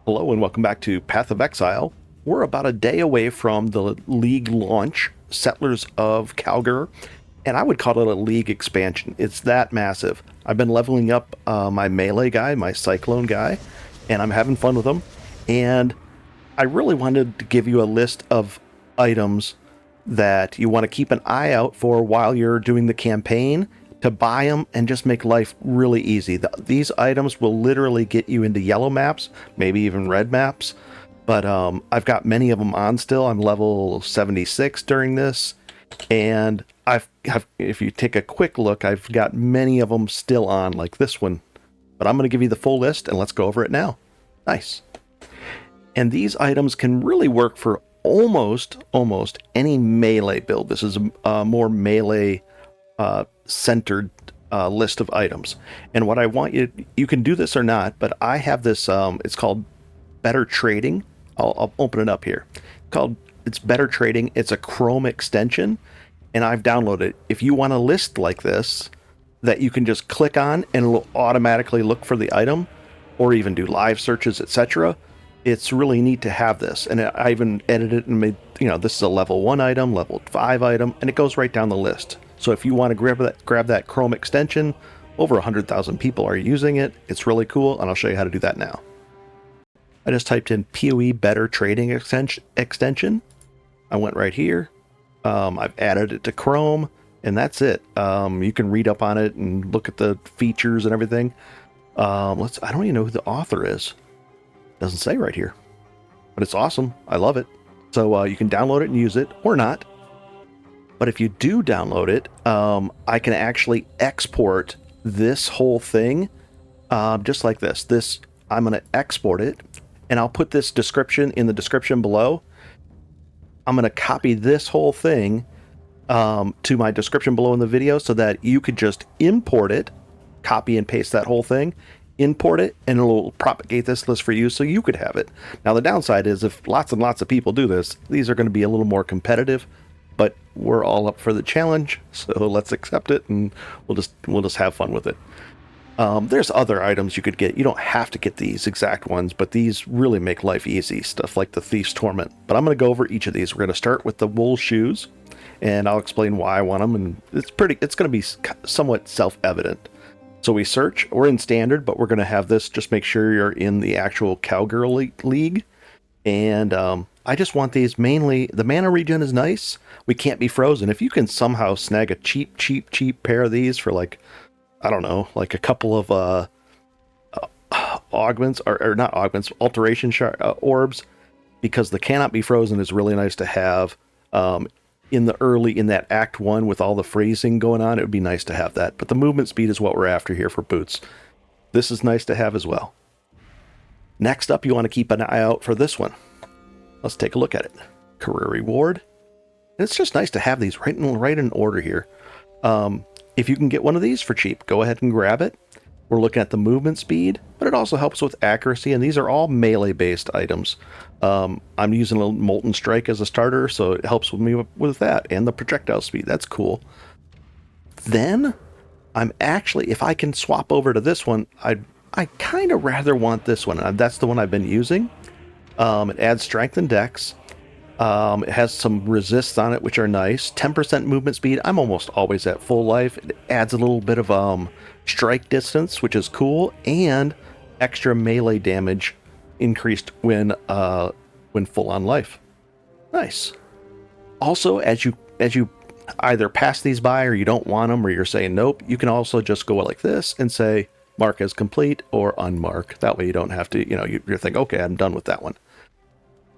Hello and welcome back to Path of Exile. We're about a day away from the League launch, Settlers of Calgar, and I would call it a League expansion. It's that massive. I've been leveling up my melee guy, my Cyclone guy, and I'm having fun with him. And I really wanted to give you a list of items that you want to keep an eye out for while you're doing the campaign, to buy them and just make life really easy. These items will literally get you into yellow maps, maybe even red maps, but I've got many of them on still. I'm level 76 during this, and if you take a quick look, I've got many of them still on, like this one. But I'm going to give you the full list, and let's go over it now. Nice. And these items can really work for almost any melee build. This is a more melee centered list of items. And what I want you can do this or not, but I have this, it's called Better Trading. I'll open it up here. It's Better Trading. It's a Chrome extension, and I've downloaded it. If you want a list like this that you can just click on and it'll automatically look for the item, or even do live searches, etc., it's really neat to have this. And I even edited it and made, this is a level 1 item, level 5 item, and it goes right down the list. So if you want to grab that Chrome extension, over 100,000 people are using it. It's really cool, and I'll show you how to do that now. I just typed in PoE Better Trading extension. I went right here. I've added it to Chrome, and that's it. You can read up on it and look at the features and everything. I don't even know who the author is. Doesn't say right here, but it's awesome. I love it. So you can download it and use it, or not. But if you do download it, I can actually export this whole thing just like this. I'm going to export it, and I'll put this description in the description below. I'm going to copy this whole thing to my description below in the video so that you could just import it, copy and paste that whole thing, import it, and it'll propagate this list for you so you could have it. Now, the downside is if lots and lots of people do this, these are going to be a little more competitive. But we're all up for the challenge, so let's accept it, and we'll just have fun with it. There's other items you could get. You don't have to get these exact ones, but these really make life easy. Stuff like the Thief's Torment. But I'm going to go over each of these. We're going to start with the wool shoes, and I'll explain why I want them. And it's going to be somewhat self-evident. So we search. We're in standard, but we're going to have this. Just make sure you're in the actual Calgar League. And I just want these mainly. The mana regen is nice. We can't be frozen. If you can somehow snag a cheap pair of these for, like, I don't know, like a couple of augments, or not augments, alteration orbs, because the cannot be frozen is really nice to have in that Act 1 with all the freezing going on. It would be nice to have that. But the movement speed is what we're after here for boots. This is nice to have as well. Next up, you want to keep an eye out for this one. Let's take a look at it. Career Reward. And it's just nice to have these right in order here. If you can get one of these for cheap, go ahead and grab it. We're looking at the movement speed, but it also helps with accuracy, and these are all melee-based items. I'm using a Molten Strike as a starter, so it helps with me with that, and the projectile speed. That's cool. Then, if I can swap over to this one, I kind of rather want this one. That's the one I've been using. It adds strength and dex. It has some resists on it, which are nice. 10% movement speed. I'm almost always at full life. It adds a little bit of strike distance, which is cool, and extra melee damage increased when full on life. Nice. Also, as you either pass these by, or you don't want them, or you're saying nope, you can also just go like this and say mark as complete or unmark. That way you don't have to, you're thinking, okay, I'm done with that one.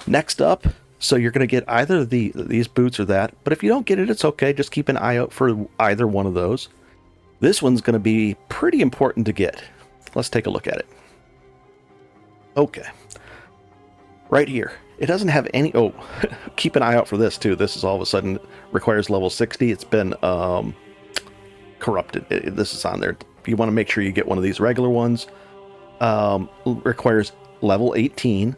Next up, so you're going to get either these boots or that, but if you don't get it, it's okay. Just keep an eye out for either one of those. This one's going to be pretty important to get. Let's take a look at it. Okay. Right here. It doesn't have any... Oh, keep an eye out for this, too. This is all of a sudden requires level 60. It's been corrupted. This is on there. You want to make sure you get one of these regular ones. Requires level 18.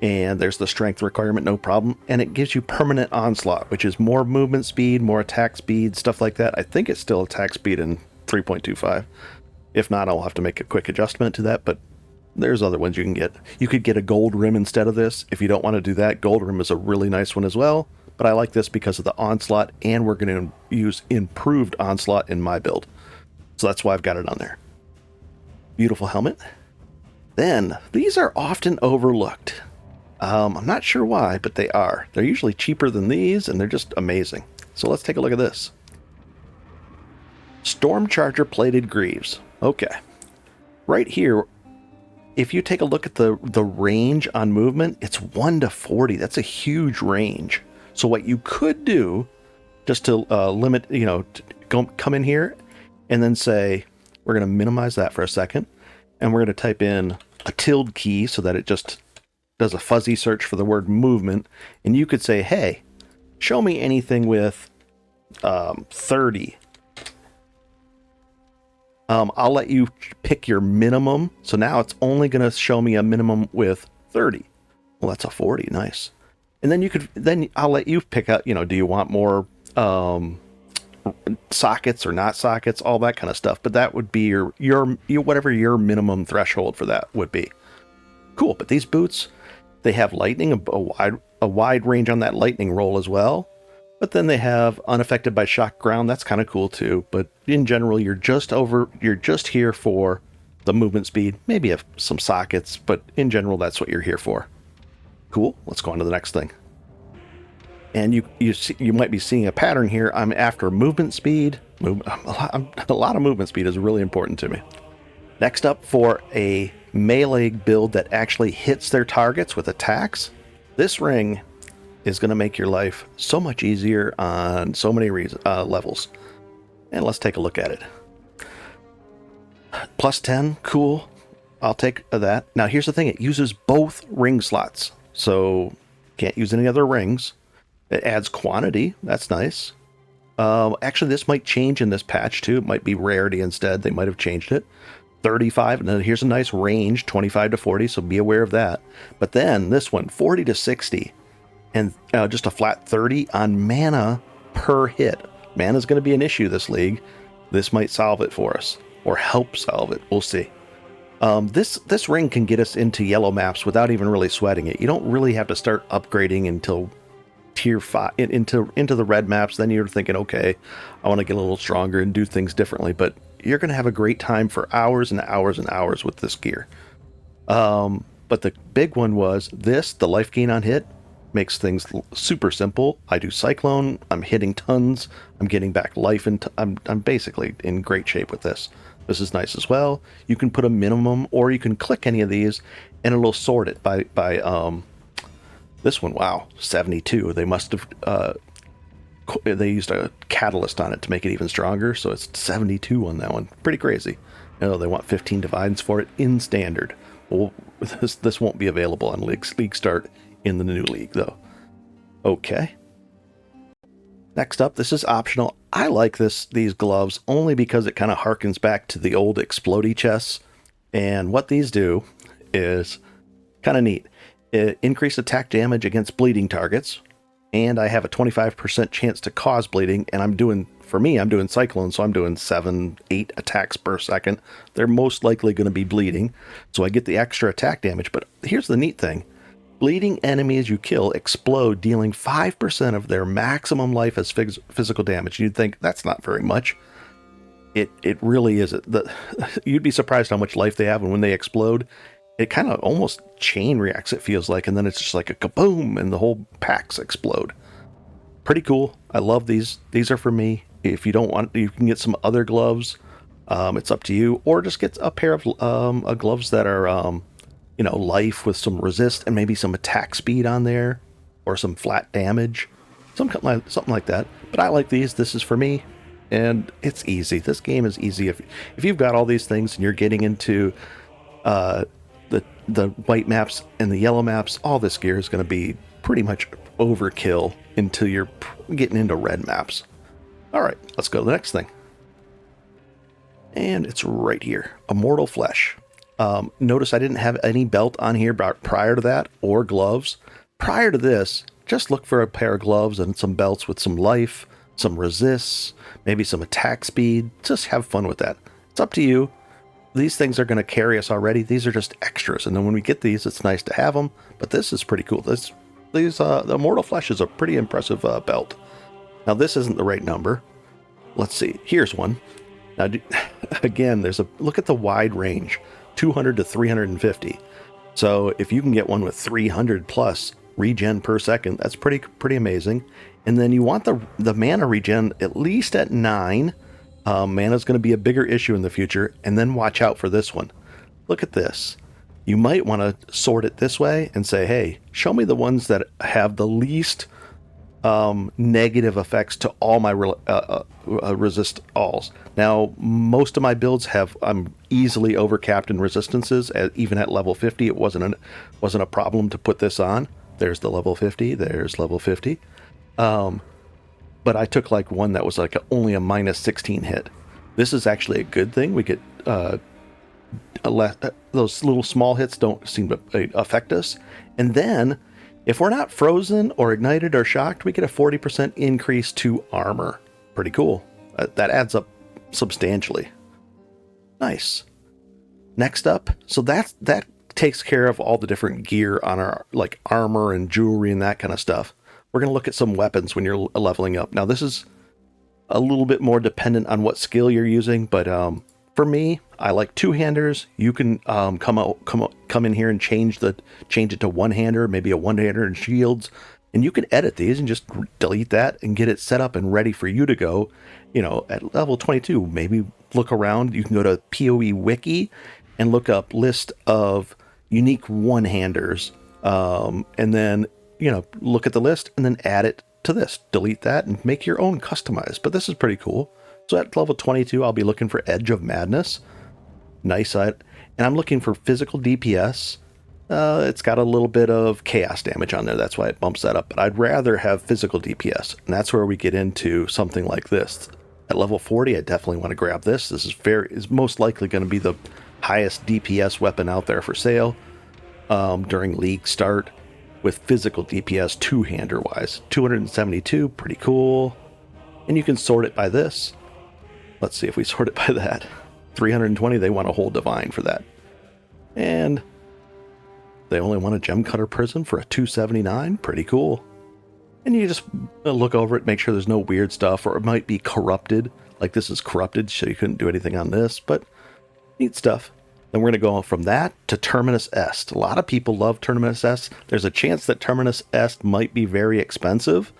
And there's the strength requirement, no problem. And it gives you permanent onslaught, which is more movement speed, more attack speed, stuff like that. I think it's still attack speed in 3.25. If not, I'll have to make a quick adjustment to that, but There's other ones you can get. You could get a gold rim instead of this. If you don't want to do that, gold rim is a really nice one as well. But I like this because of the onslaught, and we're going to use improved onslaught in my build. So that's why I've got it on there. Beautiful helmet. Then, these are often overlooked. I'm not sure why, but they are. They're usually cheaper than these, and they're just amazing. So let's take a look at this. Stormcharger Plated Greaves. Okay. Right here, if you take a look at the range on movement, it's 1 to 40. That's a huge range. So what you could do, just to limit, come in here and then say, we're going to minimize that for a second, and we're going to type in a tilde key so that it just does a fuzzy search for the word movement, and you could say, hey, show me anything with 30. I'll let you pick your minimum. So now it's only going to show me a minimum with 30. Well, that's a 40. Nice. And then I'll let you pick out, do you want more sockets or not sockets, all that kind of stuff. But that would be your whatever your minimum threshold for that would be. Cool. But these boots, they have lightning, a wide range on that lightning roll as well. But then they have unaffected by shock ground. That's kind of cool too. But in general, you're just here for the movement speed, maybe some sockets, but in general, that's what you're here for. Cool. Let's go on to the next thing. And you might be seeing a pattern here. I'm after movement speed. A lot of movement speed is really important to me. Next up, for a melee build that actually hits their targets with attacks, this ring is going to make your life so much easier on so many levels. And let's take a look at it. Plus 10, cool. I'll take that. Now here's the thing, it uses both ring slots, so can't use any other rings. It adds quantity, that's nice. Actually, this might change in this patch too. It might be rarity instead. They might have changed it. 35, and then here's a nice range, 25 to 40, so be aware of that. But then this one, 40 to 60. And just a flat 30 on mana per hit. Mana's going to be an issue this league. This might solve it for us, or help solve it. We'll see. This ring can get us into yellow maps without even really sweating it. You don't really have to start upgrading until tier 5 into the red maps. Then you're thinking, okay, I want to get a little stronger and do things differently. But you're going to have a great time for hours and hours and hours with this gear. But the big one was this: the life gain on hit. Makes things super simple. I do Cyclone, I'm hitting tons, I'm getting back life, and I'm basically in great shape with this. This is nice as well. You can put a minimum, or you can click any of these, and it'll sort it by this one. Wow, 72. They must have they used a catalyst on it to make it even stronger, so it's 72 on that one. Pretty crazy. They want 15 divines for it in standard. Well, this won't be available on league start in the new league though. Okay. Next up, this is optional. I like these gloves only because it kind of harkens back to the old explodey chests. And what these do is kind of neat. It increase attack damage against bleeding targets. And I have a 25% chance to cause bleeding. And I'm doing Cyclone, so I'm doing 7-8 attacks per second. They're most likely going to be bleeding. So I get the extra attack damage. But here's the neat thing. Bleeding enemies you kill explode, dealing 5% of their maximum life as physical damage. You'd think that's not very much. It really is. You'd be surprised how much life they have, and when they explode, it kind of almost chain reacts, it feels like, and then it's just like a kaboom, and the whole packs explode. Pretty cool. I love these. These are for me. If you don't want, you can get some other gloves. It's up to you, or just get a pair of gloves that are life with some resist and maybe some attack speed on there, or some flat damage, something like that. But I like these. This is for me, and it's easy. This game is easy if you've got all these things and you're getting into the white maps and the yellow maps. All this gear is going to be pretty much overkill until you're getting into red maps. All right, let's go to the next thing, and it's right here: Immortal Flesh. Notice I didn't have any belt on here prior to that, or gloves. Prior to this, just look for a pair of gloves and some belts with some life, some resists, maybe some attack speed. Just have fun with that. It's up to you. these things are going to carry us already. These are just extras. And then when we get these, it's nice to have them. But this is pretty cool. The Immortal Flesh is a pretty impressive belt. Now, this isn't the right number. Let's see. Here's one. Now, again, look at the wide range, 200 to 350. So if you can get one with 300 plus regen per second, that's pretty amazing. And then you want the mana regen at least at 9. Mana is going to be a bigger issue in the future. And then watch out for this one. Look at this. You might want to sort it this way and say, hey, show me the ones that have the least negative effects to all my resist alls. Now, most of my builds I'm easily overcapped in resistances. Even at level 50, it wasn't a problem to put this on. There's the level 50. There's level 50. But I took like one that was like only a minus 16 hit. This is actually a good thing. We get those little small hits don't seem to affect us. And then, if we're not frozen or ignited or shocked, we get a 40% increase to armor. Pretty cool. That adds up substantially. Nice. Next up, so that takes care of all the different gear on our like armor and jewelry and that kind of stuff. We're going to look at some weapons when you're leveling up. Now, this is a little bit more dependent on what skill you're using, but for me, I like two-handers. You can come in here and change it to one-hander, maybe a one-hander and shields, and you can edit these and just delete that and get it set up and ready for you to go. At level 22, maybe look around. You can go to PoE Wiki and look up list of unique one-handers, and then look at the list and then add it to this. Delete that and make your own customized. But this is pretty cool. So at level 22, I'll be looking for Edge of Madness. Nice. And I'm looking for physical DPS. It's got a little bit of chaos damage on there. That's why it bumps that up. But I'd rather have physical DPS. And that's where we get into something like this. At level 40, I definitely want to grab this. This is most likely going to be the highest DPS weapon out there for sale during league start with physical DPS two-hander wise. 272, pretty cool. And you can sort it by this. Let's see if we sort it by that. 320, they want a whole divine for that. And they only want a gem cutter prism for a 279. Pretty cool. And you just look over it, make sure there's no weird stuff, or it might be corrupted. Like this is corrupted, so you couldn't do anything on this, but neat stuff. Then we're going to go from that to Terminus Est. A lot of people love Terminus Est. There's a chance that Terminus Est might be very expensive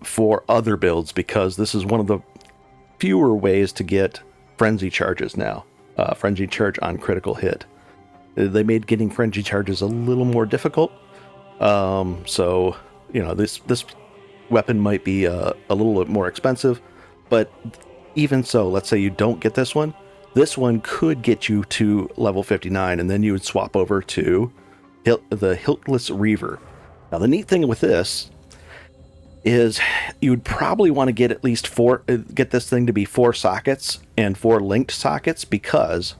for other builds, because this is one of the fewer ways to get frenzy charges now. Frenzy charge on critical hit. They made getting frenzy charges a little more difficult. So this weapon might be a little bit more expensive, but even so, let's say you don't get this one. This one could get you to level 59, and then you would swap over to the Hiltless Reaver. Now, the neat thing with this is you would probably want to get at least get this thing to be 4 sockets and 4 linked sockets, because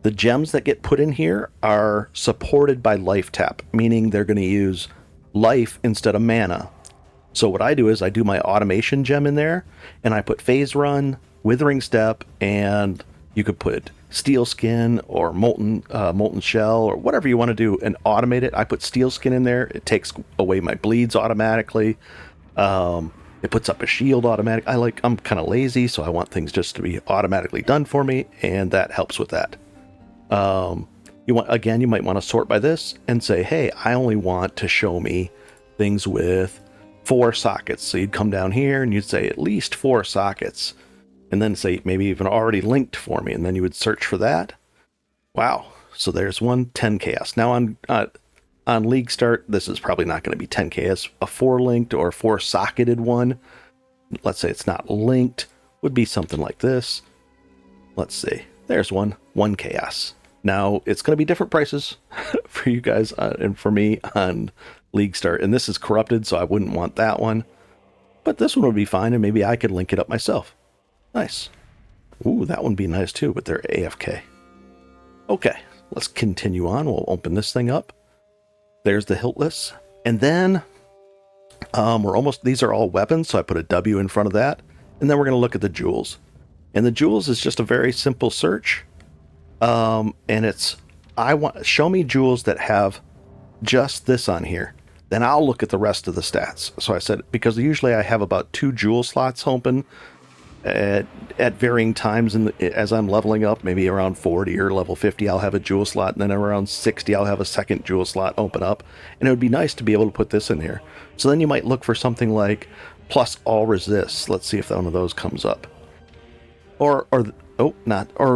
the gems that get put in here are supported by life tap, meaning they're going to use life instead of mana. So what I do is I do my automation gem in there, and I put Phase Run, Withering Step, and you could put Steel Skin or Molten Shell or whatever you want to do and automate it. I put Steel Skin in there. It takes away my bleeds automatically. It puts up a shield automatic. I'm kind of lazy, so I want things just to be automatically done for me, and that helps with that. You might want to sort by this and say, hey, I only want to show me things with 4 sockets. So you'd come down here and you'd say at least 4 sockets, and then say maybe even already linked for me, and then you would search for that. Wow. So there's 10 chaos. Now on league start, this is probably not going to be 10 chaos. A 4 linked or 4 socketed one, let's say it's not linked, would be something like this. Let's see. There's 1 chaos. Now, it's going to be different prices for you guys and for me on league start. And this is corrupted, so I wouldn't want that one. But this one would be fine, and maybe I could link it up myself. Nice. Ooh, that one would be nice too, but they're AFK. Okay, let's continue on. We'll open this thing up. There's the Hiltless. And then these are all weapons, so I put a W in front of that. And then we're going to look at the jewels. And the jewels is just a very simple search. And it's, show me jewels that have just this on here. Then I'll look at the rest of the stats. So I said, because usually I have about 2 jewel slots open at varying times as I'm leveling up. Maybe around 40 or level 50, I'll have a jewel slot. And then around 60, I'll have a second jewel slot open up. And it would be nice to be able to put this in here. So then you might look for something like plus all resists. Let's see if one of those comes up. Or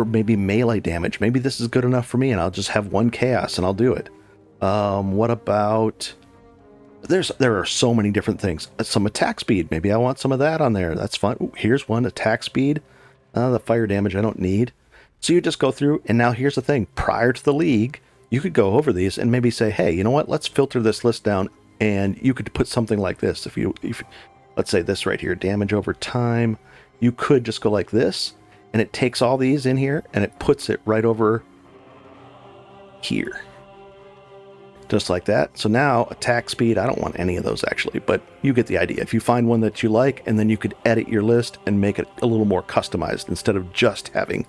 maybe melee damage. Maybe this is good enough for me and I'll just have 1 chaos and I'll do it. What about... There are so many different things. Some attack speed. Maybe I want some of that on there. That's fun. Ooh, here's one, attack speed. The fire damage I don't need. So you just go through, and now here's the thing. Prior to the league, you could go over these and maybe say, hey, you know what? Let's filter this list down, and you could put something like this. If let's say this right here, damage over time. You could just go like this, and it takes all these in here, and it puts it right over here. Just like that. So now attack speed, I don't want any of those actually, but you get the idea. If you find one that you like, and then you could edit your list and make it a little more customized instead of just having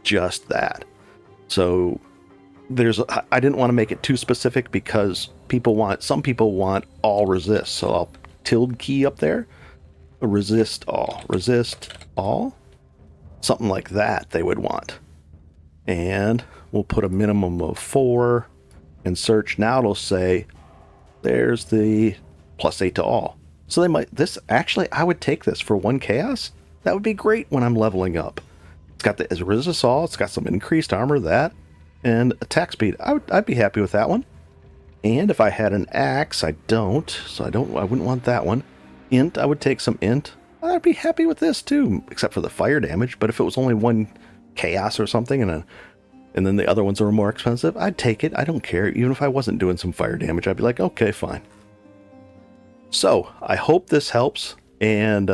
just that. So I didn't want to make it too specific because some people want all resist. So I'll tilde key up there, resist all, something like that they would want. And we'll put a minimum of 4. And search. Now it'll say there's the +8 to all. So I would take this for 1 chaos. That would be great when I'm leveling up. It's got the resist all, it's got some increased armor, that, and attack speed. I'd be happy with that one. And if I had an axe, I don't, so I wouldn't want that one. Int, I would take some int. I'd be happy with this too, except for the fire damage. But if it was only 1 chaos or something and then the other ones are more expensive, I'd take it. I don't care. Even if I wasn't doing some fire damage, I'd be like, okay, fine. So I hope this helps. And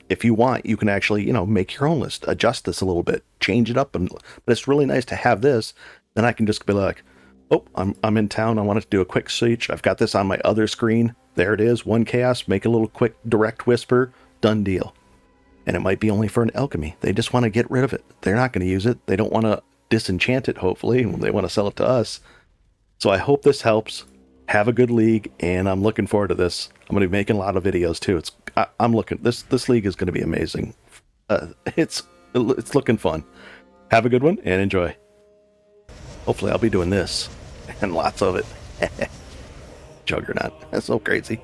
if you want, you can actually, make your own list, adjust this a little bit, change it up. But it's really nice to have this. Then I can just be like, oh, I'm in town. I wanted to do a quick search. I've got this on my other screen. There it is. 1 chaos. Make a little quick direct whisper. Done deal. And it might be only for an alchemy. They just want to get rid of it. They're not going to use it. They don't want to disenchant it, hopefully, when they want to sell it to us. So I hope this helps. Have a good league, and I'm looking forward to this. I'm going to be making a lot of videos too. I'm looking. This league is going to be amazing. It's looking fun. Have a good one and enjoy. Hopefully, I'll be doing this and lots of it. Juggernaut. That's so crazy.